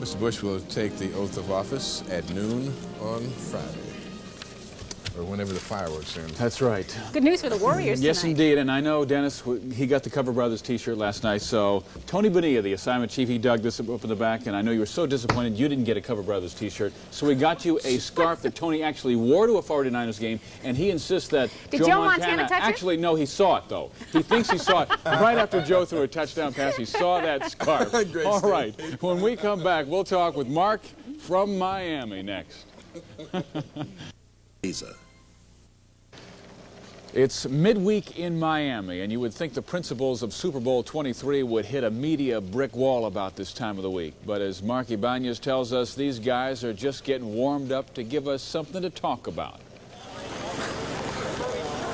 Mr. Bush will take the oath of office at noon on Friday, or whenever the fireworks end. That's right. Good news for the Warriors tonight. Yes, indeed. And I know, Dennis, he got the Cover Brothers T-shirt last night. So Tony Bonilla, the assignment chief, he dug this up in the back. And I know you were so disappointed you didn't get a Cover Brothers T-shirt. So we got you a scarf that Tony actually wore to a 49ers game. And he insists that Did Joe Montana touch it? Actually, no, he saw it, though. He thinks he saw it. Right after Joe threw a touchdown pass, he saw that scarf. All right. When we come back, we'll talk with Mark from Miami next. It's midweek in Miami, and you would think the principals of Super Bowl 23 would hit a media brick wall about this time of the week. But as Mark Ibanez tells us, these guys are just getting warmed up to give us something to talk about.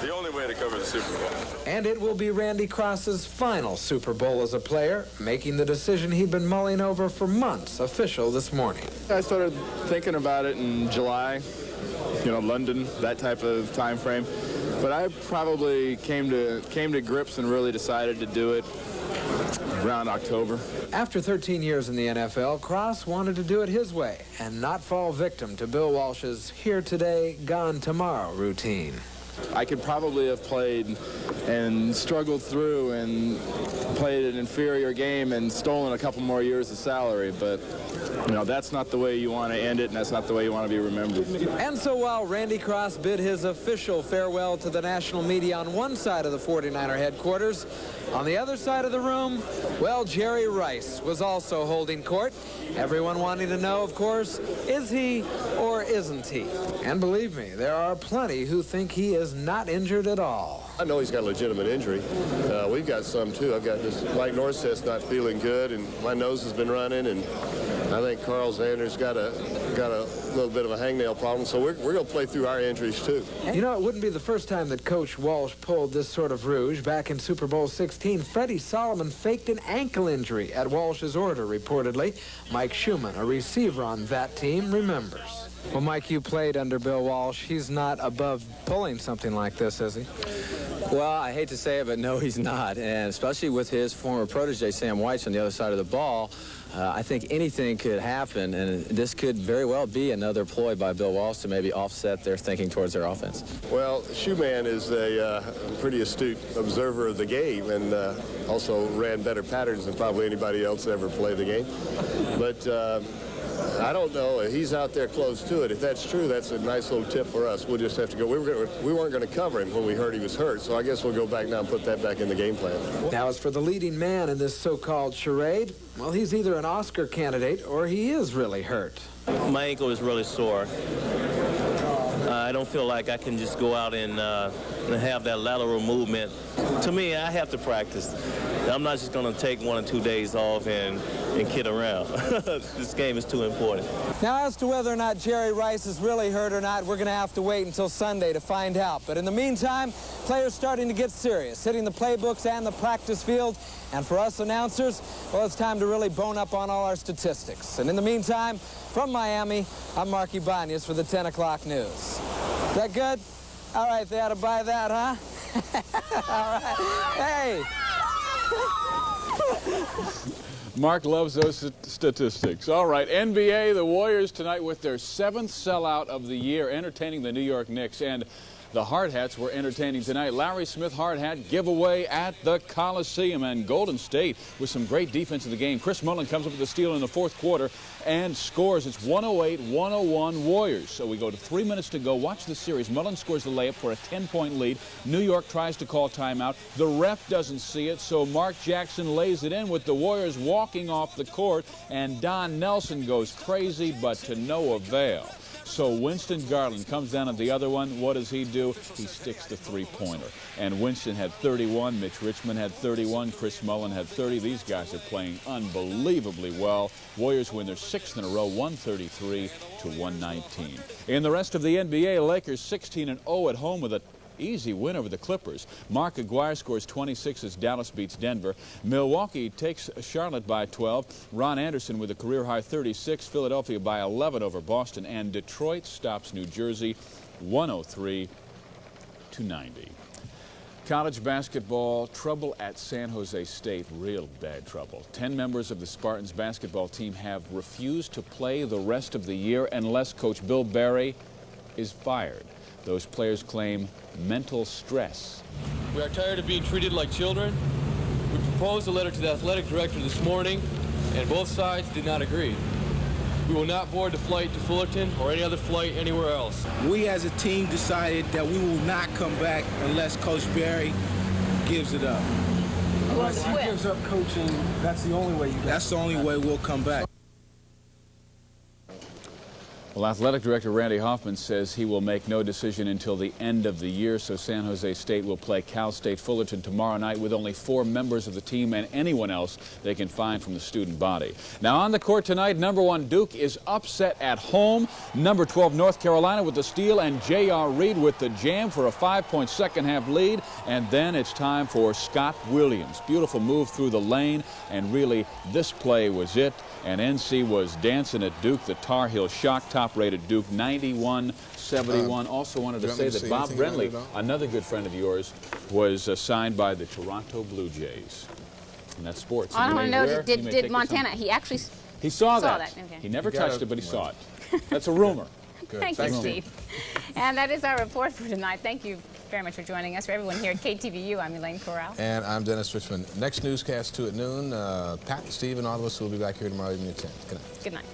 The only way to cover the Super Bowl. And it will be Randy Cross's final Super Bowl as a player, making the decision he'd been mulling over for months official this morning. I started thinking about it in July, you know, London, that type of time frame. But I probably came to grips and really decided to do it around October. After 13 years in the NFL, Cross wanted to do it his way and not fall victim to Bill Walsh's here today, gone tomorrow routine. I could probably have played and struggled through and played an inferior game and stolen a couple more years of salary, but you know, that's not the way you want to end it, and that's not the way you want to be remembered. And so while Randy Cross bid his official farewell to the national media on one side of the 49er headquarters, on the other side of the room, well, Jerry Rice was also holding court. Everyone wanting to know, of course, is he or isn't he? And believe me, there are plenty who think he is not injured at all. I know he's got a legitimate injury. We've got some, too. I've got this, like North says, not feeling good, and my nose has been running, and I think Carl Zander's got a little bit of a hangnail problem, so we're going to play through our injuries, too. You know, it wouldn't be the first time that Coach Walsh pulled this sort of rouge. Back in Super Bowl 16, Freddie Solomon faked an ankle injury at Walsh's order, reportedly. Mike Schumann, a receiver on that team, remembers. Well, Mike, you played under Bill Walsh. He's not above pulling something like this, is he? Well, I hate to say it, but no, he's not. And especially with his former protege, Sam White's on the other side of the ball, I think anything could happen, and this could very well be another ploy by Bill Walsh to maybe offset their thinking towards their offense. Well, Schumann is a pretty astute observer of the game and also ran better patterns than probably anybody else that ever played the game. But I don't know. He's out there close to it. If that's true, that's a nice little tip for us. We'll just have to go. We weren't going to cover him when we heard he was hurt, so I guess we'll go back now and put that back in the game plan. Now, as for the leading man in this so-called charade, well, he's either an Oscar candidate or he is really hurt. My ankle is really sore. I don't feel like I can just go out and have that lateral movement. To me, I have to practice. I'm not just going to take 1 or 2 days off and kid around. This game is too important. Now, as to whether or not Jerry Rice is really hurt or not, we're going to have to wait until Sunday to find out. But in the meantime, players starting to get serious, hitting the playbooks and the practice field. And for us announcers, well, it's time to really bone up on all our statistics. And in the meantime, from Miami, I'm Mark Ibanez for the 10 o'clock news. Is that good? All right, they ought to buy that, huh? All right. Hey. Mark loves those statistics. All right, NBA, the Warriors tonight with their 7th sellout of the year, entertaining the New York Knicks. And the Hard Hats were entertaining tonight. Larry Smith Hard Hat giveaway at the Coliseum, and Golden State with some great defense in the game. Chris Mullin comes up with the steal in the 4th quarter and scores. It's 108-101 Warriors. So we go to 3 minutes to go. Watch the series. Mullin scores the layup for a 10-point lead. New York tries to call timeout. The ref doesn't see it, so Mark Jackson lays it in with the Warriors walking off the court, and Don Nelson goes crazy, but to no avail. So Winston Garland comes down at the other one. What does he do? He sticks the three-pointer. And Winston had 31. Mitch Richmond had 31. Chris Mullin had 30. These guys are playing unbelievably well. Warriors win their 6th in a row, 133-119. In the rest of the NBA, Lakers 16-0 at home with a easy win over the Clippers. Mark Aguirre scores 26 as Dallas beats Denver. Milwaukee takes Charlotte by 12. Ron Anderson with a career-high 36. Philadelphia by 11 over Boston. And Detroit stops New Jersey 103-90. College basketball, trouble at San Jose State, real bad trouble. 10 members of the Spartans basketball team have refused to play the rest of the year unless Coach Bill Barry is fired. Those players claim mental stress. We are tired of being treated like children. We proposed a letter to the athletic director this morning, and both sides did not agree. We will not board the flight to Fullerton or any other flight anywhere else. We as a team decided that we will not come back unless Coach Barry gives it up. Unless he gives up coaching, that's the only way you That's the only way we'll come back. Well, Athletic Director Randy Hoffman says he will make no decision until the end of the year, so San Jose State will play Cal State Fullerton tomorrow night with only 4 members of the team and anyone else they can find from the student body. Now on the court tonight, number 1 Duke is upset at home. Number 12 North Carolina with the steal, and J.R. Reed with the jam for a 5-point second-half lead. And then it's time for Scott Williams. Beautiful move through the lane, and really this play was it. And NC was dancing at Duke. The Tar Heel shock top-rated Duke 91-71. Also wanted to say that Bob Brenly, another good friend of yours, was signed by the Toronto Blue Jays. And that's sports. I want to know, did Montana, he actually he saw that. Okay. He never touched it, but he saw it. That's a rumor. Thank you, Steve. And that is our report for tonight. Thank you very much for joining us. For everyone here at KTVU, I'm Elaine Corral. And I'm Dennis Richmond. Next newscast 2 at noon. Pat, Steve, and all of us will be back here tomorrow evening at 10. Good night. Good night.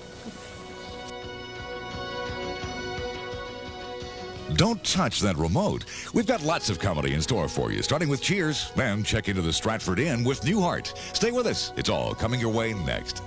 Don't touch that remote. We've got lots of comedy in store for you, starting with Cheers. Then check into the Stratford Inn with Newhart. Stay with us. It's all coming your way next.